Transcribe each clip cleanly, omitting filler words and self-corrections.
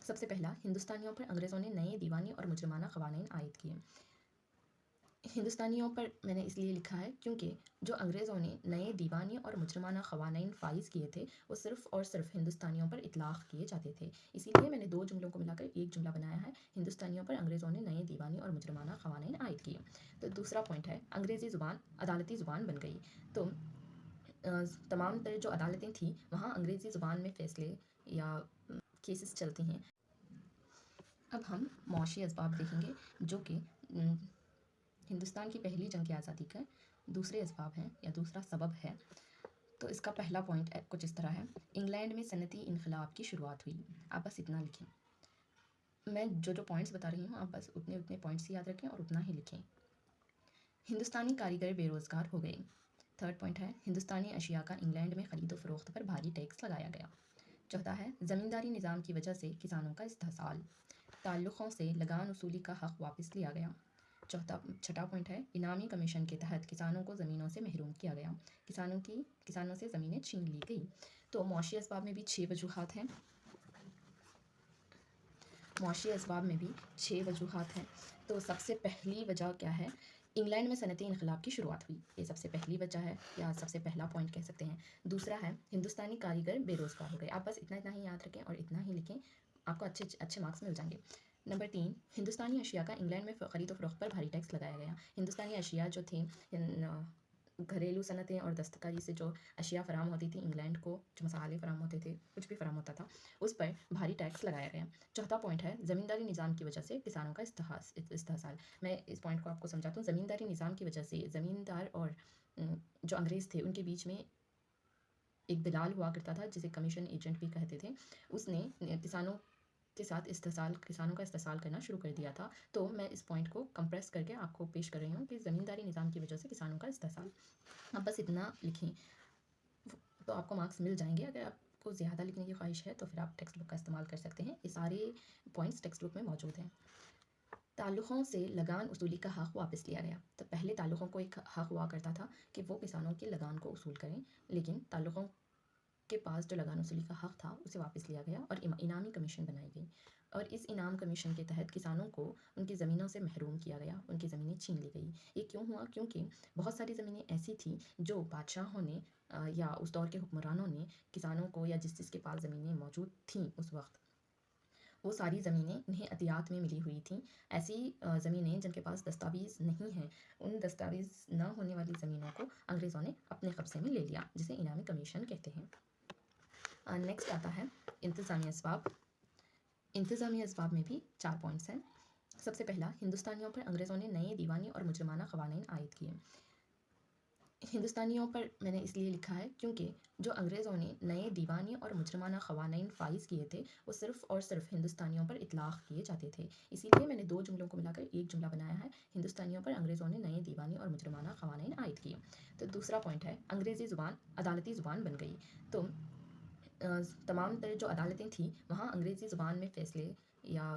سب سے پہلا، ہندوستانیوں پر انگریزوں نے نئے دیوانی اور مجرمانہ قوانین عائد کیے۔ ہندوستانیوں پر میں نے اس لیے لکھا ہے کیونکہ جو انگریزوں نے نئے دیوانی اور مجرمانہ قوانین فائز کیے تھے وہ صرف اور صرف ہندوستانیوں پر اطلاق کیے جاتے تھے، اسی لیے میں نے دو جملوں کو ملا کر ایک جملہ بنایا ہے، ہندوستانیوں پر انگریزوں نے نئے دیوانی اور مجرمانہ قوانین عائد کیے۔ تو دوسرا پوائنٹ ہے، انگریزی زبان عدالتی زبان بن گئی۔ تو تمام تر جو عدالتیں تھیں وہاں انگریزی زبان میں فیصلے یا کیسز چلتے ہیں۔ اب ہم معاشی اسباب دیکھیں گے جو کہ ہندوستان کی پہلی جنگ آزادی کا دوسرے اسباب ہیں یا دوسرا سبب ہے۔ تو اس کا پہلا پوائنٹ کچھ اس طرح ہے، انگلینڈ میں صنعتی انقلاب کی شروعات ہوئی۔ آپ بس اتنا لکھیں، میں جو پوائنٹس بتا رہی ہوں آپ بس اتنے پوائنٹس ہی یاد رکھیں اور اتنا ہی لکھیں۔ ہندوستانی کاریگر بے روزگار ہو گئے۔ تھرڈ پوائنٹ ہے، ہندوستانی اشیاء کا انگلینڈ میں خرید و فروخت پر بھاری ٹیکس لگایا گیا۔ چوتھا ہے، زمینداری نظام کی وجہ سے کسانوں کا استحصال، تعلقوں سے لگان وصولی کا حق واپس لیا گیا۔ چھٹا پوائنٹ ہے، انعامی کمیشن کے تحت کسانوں کو زمینوں سے محروم کیا گیا، کسانوں سے زمینیں چھین لی گئی۔ تو معاشی اسباب میں بھی 6 وجوہات ہیں، تو سب سے پہلی وجہ کیا ہے، انگلینڈ میں صنعتی انقلاب کی شروعات ہوئی، یہ سب سے پہلی وجہ ہے یا سب سے پہلا پوائنٹ کہہ سکتے ہیں۔ دوسرا ہے، ہندوستانی کاریگر بے روزگار ہو گئے۔ آپ بس اتنا ہی یاد رکھیں اور اتنا ہی لکھیں، آپ کو اچھے مارکس مل جائیں گے۔ نمبر 3، ہندوستانی اشیاء کا انگلینڈ میں خرید و فروخت پر بھاری ٹیکس لگایا گیا۔ ہندوستانی اشیاء جو تھیں، گھریلو صنعتیں اور دستکاری سے جو اشیاء فراہم ہوتی تھیں انگلینڈ کو، جو مسالے فراہم ہوتے تھے، کچھ بھی فراہم ہوتا تھا، اس پر بھاری ٹیکس لگایا گیا۔ چوتھا پوائنٹ ہے، زمینداری نظام کی وجہ سے کسانوں کا استحصال۔ میں اس پوائنٹ کو آپ کو سمجھاتا ہوں۔ زمینداری نظام کی وجہ سے زمیندار اور جو انگریز تھے ان کے بیچ میں ایک دلال ہوا کرتا تھا جسے کمیشن ایجنٹ بھی کہتے تھے، اس نے کسانوں کے ساتھ کسانوں کا استحصال کرنا شروع کر دیا تھا۔ تو میں اس پوائنٹ کو کمپریس کر کے آپ کو پیش کر رہی ہوں کہ زمینداری نظام کی وجہ سے کسانوں کا استحصال۔ اب بس اتنا لکھیں تو آپ کو مارکس مل جائیں گے۔ اگر آپ کو زیادہ لکھنے کی خواہش ہے تو پھر آپ ٹیکسٹ بک کا استعمال کر سکتے ہیں، یہ سارے پوائنٹس ٹیکسٹ بک میں موجود ہیں۔ تعلقوں سے لگان وصولی کا حق واپس لیا گیا۔ تو پہلے تعلقوں کو ایک حق ہوا کرتا تھا کہ وہ کسانوں کے لگان کو وصول کریں، لیکن تعلقوں کے پاس جو لگان وصولی کا حق تھا اسے واپس لیا گیا اور انعامی کمیشن بنائی گئی، اور اس انعام کمیشن کے تحت کسانوں کو ان کی زمینوں سے محروم کیا گیا، ان کی زمینیں چھین لی گئی۔ یہ کیوں ہوا؟ کیونکہ بہت ساری زمینیں ایسی تھیں جو بادشاہوں نے یا اس دور کے حکمرانوں نے کسانوں کو، یا جس کے پاس زمینیں موجود تھیں اس وقت، وہ ساری زمینیں انہیں عطیات میں ملی ہوئی تھیں۔ ایسی زمینیں جن کے پاس دستاویز نہیں ہیں، ان دستاویز نہ ہونے والی زمینوں کو انگریزوں نے اپنے قبضے میں لے لیا، جسے انعامی کمیشن کہتے ہیں۔ نیکسٹ آتا ہے انتظامی اسباب۔ انتظامی اسباب میں بھی 4 پوائنٹس ہیں۔ سب سے پہلا، ہندوستانیوں پر انگریزوں نے نئے دیوانی اور مجرمانہ قوانین عائد کیے۔ ہندوستانیوں پر میں نے اس لیے لکھا ہے کیونکہ جو انگریزوں نے نئے دیوانی اور مجرمانہ قوانین فائز کیے تھے وہ صرف اور صرف ہندوستانیوں پر اطلاق کیے جاتے تھے، اسی لیے میں نے دو جملوں کو ملا کر ایک جملہ بنایا ہے، ہندوستانیوں پر انگریزوں نے نئے دیوانی اور مجرمانہ قوانین عائد کیے۔ تو دوسرا پوائنٹ ہے، انگریزی زبان عدالتی زبان بن گئی۔ تو تمام تر جو عدالتیں تھیں وہاں انگریزی زبان میں فیصلے یا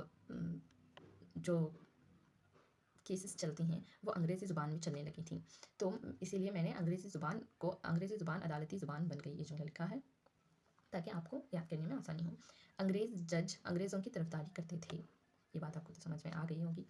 جو کیسز چلتی ہیں وہ انگریزی زبان میں چلنے لگی تھیں، تو اسی لیے میں نے انگریزی زبان عدالتی زبان بن گئی یہ جملہ لکھا ہے تاکہ آپ کو یاد کرنے میں آسانی ہو۔ انگریز جج انگریزوں کی طرفداری کرتے تھے، یہ بات آپ کو تو سمجھ میں آ گئی ہوگی۔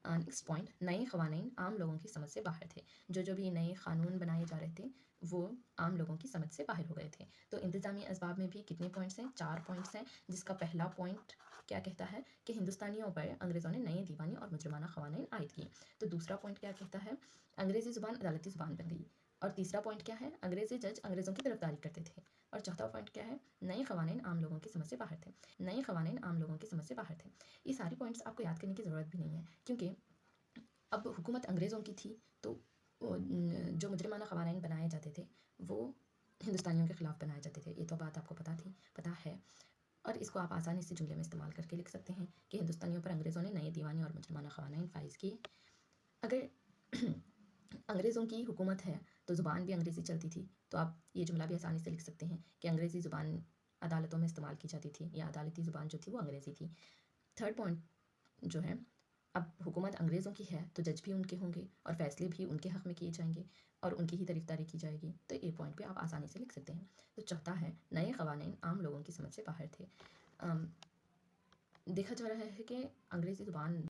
نیکسٹ پوائنٹ، نئے قوانین عام لوگوں کی سمجھ سے باہر تھے۔ جو بھی نئے قانون بنائے جا رہے تھے وہ عام لوگوں کی سمجھ سے باہر ہو گئے تھے۔ تو انتظامی اسباب میں بھی کتنے پوائنٹس ہیں؟ 4 پوائنٹس ہیں، جس کا پہلا پوائنٹ کیا کہتا ہے کہ ہندوستانیوں پر انگریزوں نے نئے دیوانی اور مجرمانہ قوانین عائد کیے۔ تو دوسرا پوائنٹ کیا کہتا ہے؟ انگریزی زبان عدالتی زبان بن گئی۔ اور تیسرا پوائنٹ کیا ہے؟ انگریزی جج انگریزوں کی طرفداری کرتے تھے۔ اور چوتھا پوائنٹ کیا ہے؟ نئے قوانین عام لوگوں کی سمجھ سے باہر تھے۔ نئے قوانین عام لوگوں کی سمجھ سے باہر تھے۔ یہ سارے پوائنٹس آپ کو یاد کرنے کی ضرورت بھی نہیں ہے کیونکہ اب حکومت انگریزوں کی تھی، تو جو مجرمانہ قوانین بنائے جاتے تھے وہ ہندوستانیوں کے خلاف بنائے جاتے تھے، یہ تو بات آپ کو پتہ ہے، اور اس کو آپ آسانی سے جملے میں استعمال کر کے لکھ سکتے ہیں کہ ہندوستانیوں پر انگریزوں نے نئے دیوانی اور مجرمانہ قوانین فائز کیے۔ اگر انگریزوں کی حکومت ہے تو زبان بھی انگریزی چلتی تھی، تو آپ یہ جملہ بھی آسانی سے لکھ سکتے ہیں کہ انگریزی زبان عدالتوں میں استعمال کی جاتی تھی، یا عدالتی زبان جو تھی وہ انگریزی تھی۔ تھرڈ پوائنٹ جو ہے، اب حکومت انگریزوں کی ہے تو جج بھی ان کے ہوں گے اور فیصلے بھی ان کے حق میں کیے جائیں گے اور ان کی ہی طرفداری کی جائے گی، تو یہ پوائنٹ بھی آپ آسانی سے لکھ سکتے ہیں۔ تو چوتھا ہے، نئے قوانین عام لوگوں کی سمجھ سے باہر تھے۔ دیکھا جا رہا ہے کہ انگریزی زبان